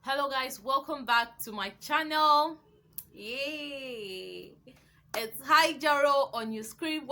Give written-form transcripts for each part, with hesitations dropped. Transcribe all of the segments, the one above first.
Hello guys, welcome back to my channel. Yay! It's Hi Jaro on your screen.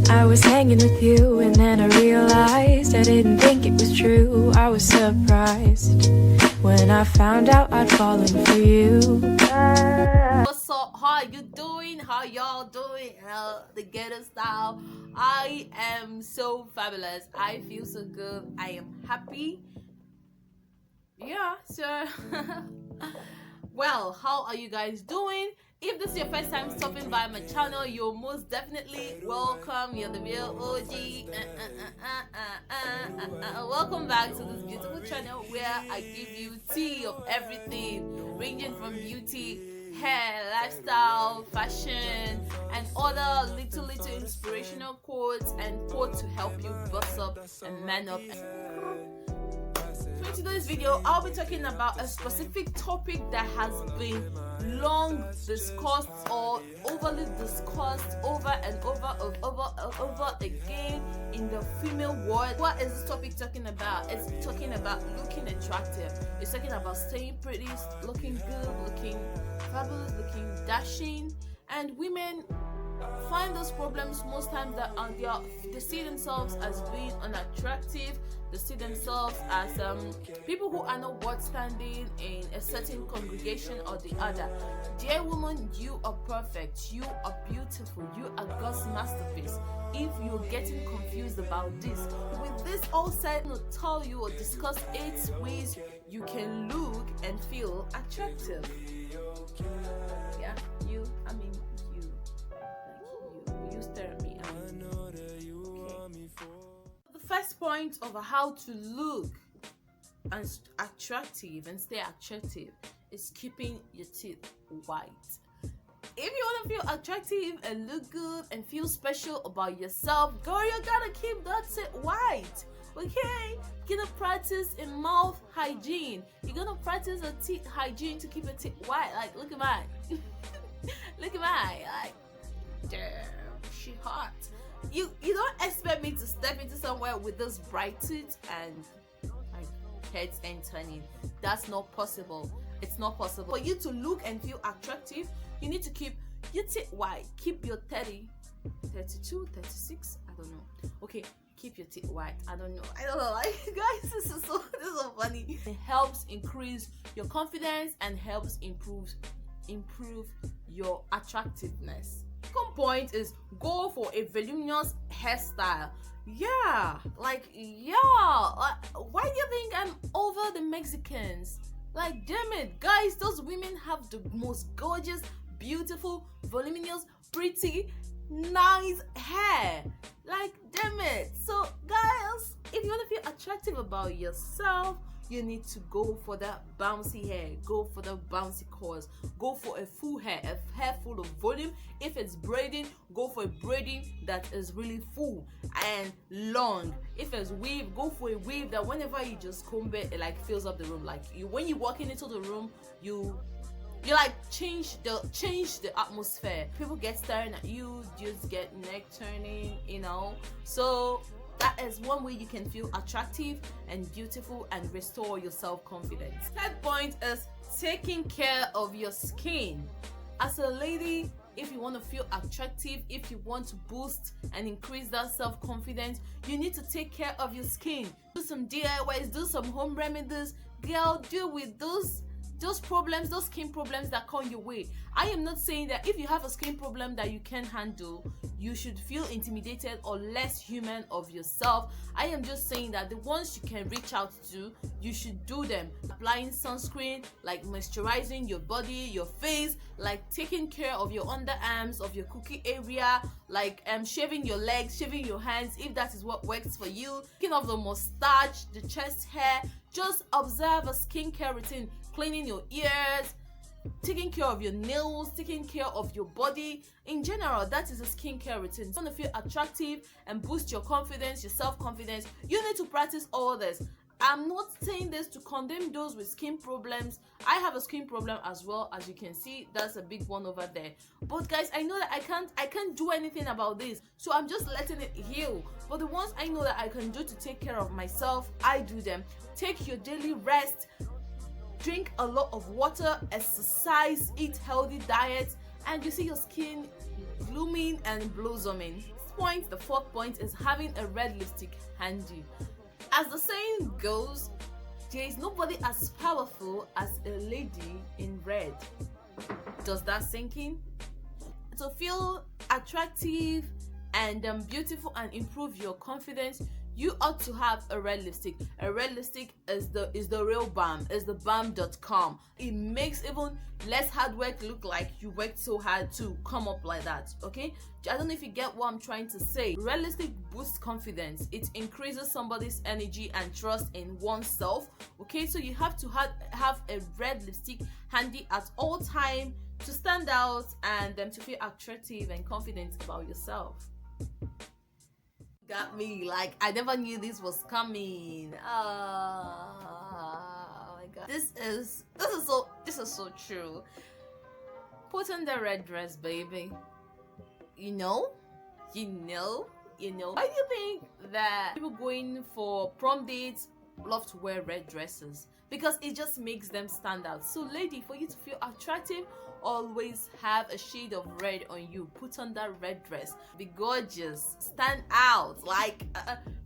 I was hanging with you and then I realized I didn't think it was true. I was surprised when I found out I'd fallen for you. What's up? How are you doing? How y'all doing? The ghetto style. I am so fabulous. I feel so good. I am happy. Yeah, so well, how are you guys doing? If this is your first time stopping by my channel, you're most definitely welcome. You're the real OG. Welcome back to this beautiful channel where I give you tea of everything, ranging from beauty, hair, lifestyle, fashion, and other little inspirational quotes and quotes to help you bust up and man up. So in today's video, I'll be talking about a specific topic that has been long discussed or overly discussed over and over again in the female world. What is this topic talking about? It's talking about looking attractive. It's talking about staying pretty, looking good, looking fabulous, looking dashing. And women find those problems most times that they see themselves as being unattractive. They see themselves as people who are not worth standing in a certain congregation or the other. Dear woman, you are perfect, you are beautiful, you are God's masterpiece. If you're getting confused about this, with this all said, I'm going to tell you or discuss 8 ways you can look and feel attractive. Yeah, you stare at me. The first point of how to look and attractive and stay attractive is keeping your teeth white. If you want to feel attractive and look good and feel special about yourself, girl, you gotta keep that teeth white. Okay, you're gonna practice in mouth hygiene. You're gonna practice a teeth hygiene to keep your teeth white. Like, look at mine. Look at mine. Like, damn, she hot. You don't expect me to step into somewhere with this bright teeth and my heads ain't turning. That's not possible. It's not possible. For you to look and feel attractive, you need to keep your teeth white. Keep your 30, 32, 36, I don't know. Okay, keep your teeth white. I don't know. Like, guys, this is so funny. It helps increase your confidence and helps improve your attractiveness. Second point is go for a voluminous hairstyle. Why do you think I'm over the Mexicans? Like, damn it, guys, those women have the most gorgeous, beautiful, voluminous, pretty, nice hair. Like, damn it. So guys, if you want to feel attractive about yourself, you need to go for that bouncy hair, go for the bouncy curls, go for a full hair, a hair full of volume. If it's braiding, go for a braiding that is really full and long. If it's weave, go for a weave that whenever you just comb it like fills up the room. Like, when you walk into the room, you like change the atmosphere. People get staring at you, just get neck turning, so that is one way you can feel attractive and beautiful and restore your self-confidence. Third point is taking care of your skin. As a lady, if you want to feel attractive, if you want to boost and increase that self-confidence, you need to take care of your skin. Do some DIYs, do some home remedies. Girl, deal with those problems, those skin problems that come your way. I am not saying that if you have a skin problem that you can't handle, you should feel intimidated or less human of yourself. I am just saying that the ones you can reach out to, you should do them. Applying sunscreen, like moisturizing your body, your face, like taking care of your underarms, of your cookie area, like shaving your legs, shaving your hands, if that is what works for you. Taking off the mustache, the chest hair. Just observe a skincare routine. Cleaning your ears, taking care of your nails, taking care of your body. In general, that is a skincare routine. If you want to feel attractive and boost your confidence, your self-confidence, you need to practice all this. I'm not saying this to condemn those with skin problems. I have a skin problem as well, as you can see. That's a big one over there. But guys, I know that I can't do anything about this, so I'm just letting it heal. But the ones I know that I can do to take care of myself, I do them. Take your daily rest. drink a lot of water, exercise, eat healthy diet, and you see your skin blooming and blossoming. The fourth point is having a red lipstick handy. As the saying goes, there is nobody as powerful as a lady in red. Does that sink in? To feel attractive and beautiful and improve your confidence, you ought to have a red lipstick. A red lipstick is the real balm. It's the balm.com. It makes even less hard work look like you worked so hard to come up like that. Okay, I don't know if you get what I'm trying to say. Red lipstick boosts confidence. It increases somebody's energy and trust in oneself. Okay, so you have to have a red lipstick handy at all time to stand out and to feel attractive and confident about yourself. Got me, like I never knew this was coming. Oh my god, this is so true. Put on the red dress, baby. You know. Why do you think that people going for prom dates love to wear red dresses? Because it just makes them stand out. So lady, for you to feel attractive, always have a shade of red on you. Put on that red dress, be gorgeous, stand out, like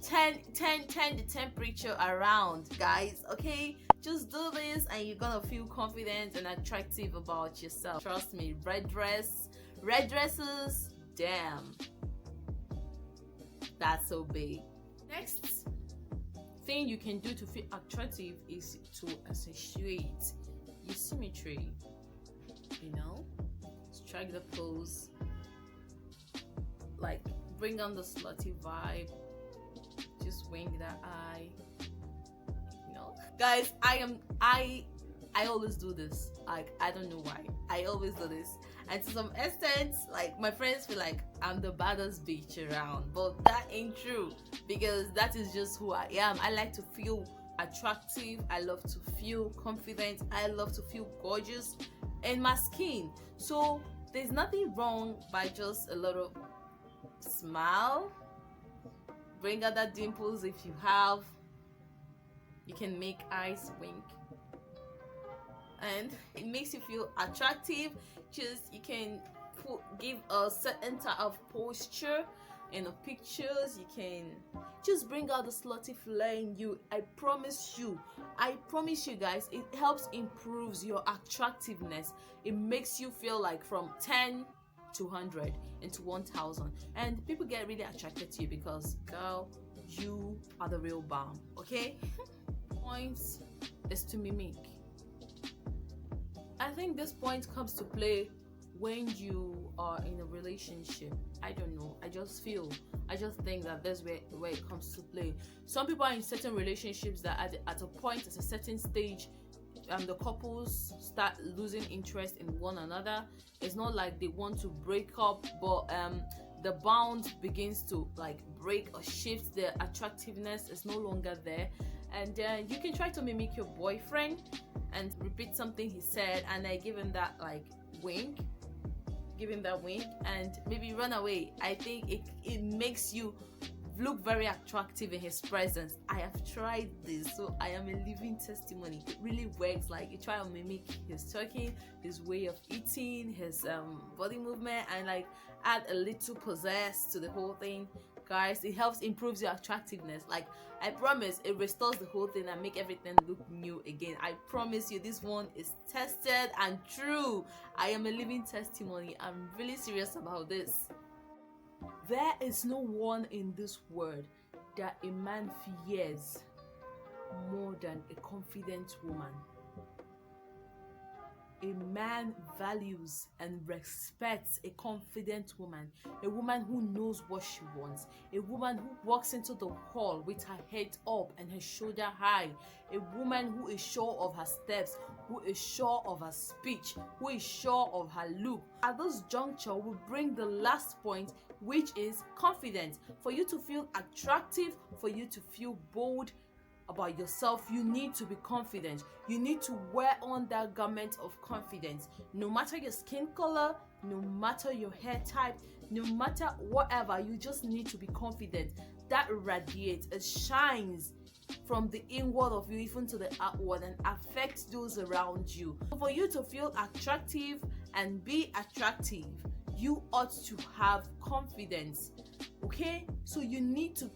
turn the temperature around, guys. Okay, just do this and you're gonna feel confident and attractive about yourself. Trust me. Red dresses, damn, that's so big. Next thing you can do to feel attractive is to accentuate your symmetry. Strike the pose, like bring on the slutty vibe, just wink that eye. Guys, I always do this. Like, I don't know why, I always do this, and to some extent, like, my friends feel like I'm the baddest bitch around, but that ain't true, because that is just who I am. I like to feel attractive, I love to feel confident, I love to feel gorgeous in my skin. So there's nothing wrong by just a little smile. Bring out that dimples if you have. You can make eyes wink, and it makes you feel attractive. Just you can give a certain type of posture in the pictures. You can just bring out the slutty flair in you. I promise you guys, it helps improves your attractiveness. It makes you feel like from 10 to 100 into 1000, and people get really attracted to you because, girl, you are the real bomb. Okay. Points is to mimic. I think this point comes to play when you are in a relationship. I don't know, I just think that that's where it comes to play. Some people are in certain relationships that at a point, at a certain stage, the couples start losing interest in one another. It's not like they want to break up, but the bond begins to like break or shift. The attractiveness is no longer there, and you can try to mimic your boyfriend and repeat something he said, and I give him that like wink, and maybe run away. I think it makes you look very attractive in his presence. I have tried this, so I am a living testimony. It really works. Like, you try to mimic his talking, his way of eating, his body movement, and like add a little possess to the whole thing. Guys, it helps improves your attractiveness. Like, I promise, it restores the whole thing and make everything look new again. I promise you, this one is tested and true. I am a living testimony. I'm really serious about this. There is no one in this world that a man fears more than a confident woman. A man values and respects a confident woman, a woman who knows what she wants, a woman who walks into the hall with her head up and her shoulder high, a woman who is sure of her steps, who is sure of her speech, who is sure of her look. At this juncture, we bring the last point, which is confidence. For you to feel attractive, for you to feel bold about yourself, you need to be confident. You need to wear on that garment of confidence. No matter your skin color, no matter your hair type, no matter whatever, you just need to be confident. That radiates, it shines from the inward of you even to the outward and affect those around you. For you to feel attractive and be attractive, you ought to have confidence. Okay, so you need to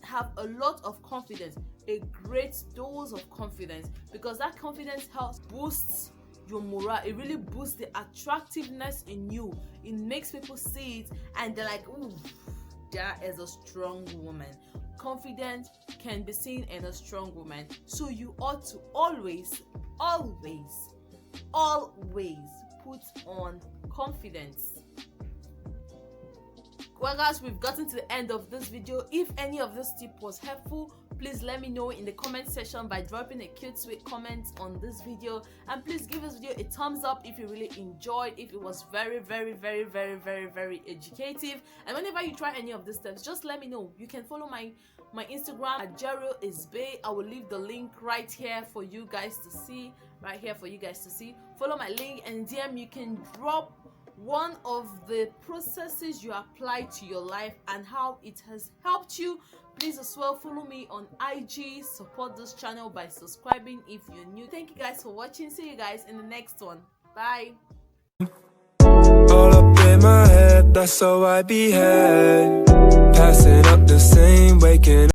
have a lot of confidence, a great dose of confidence, because that confidence helps boost your morale. It really boosts the attractiveness in you. It makes people see it and they're like, ooh, that is a strong woman. Confidence can be seen in a strong woman. So you ought to always put on confidence. Well guys, we've gotten to the end of this video. If any of this tip was helpful, please let me know in the comment section by dropping a cute sweet comment on this video, and please give this video a thumbs up if you really enjoyed, if it was very educative. And whenever you try any of these steps, just let me know. You can follow my Instagram at Jerealisboe. I will leave the link right here for you guys to see, follow my link, and DM you can drop one of the processes you apply to your life and how it has helped you. Please as well follow me on IG, support this channel by subscribing if you're new. Thank you guys for watching. See you guys in the next one. Bye. All up in my head, that's how I behave. Passing up the same, waking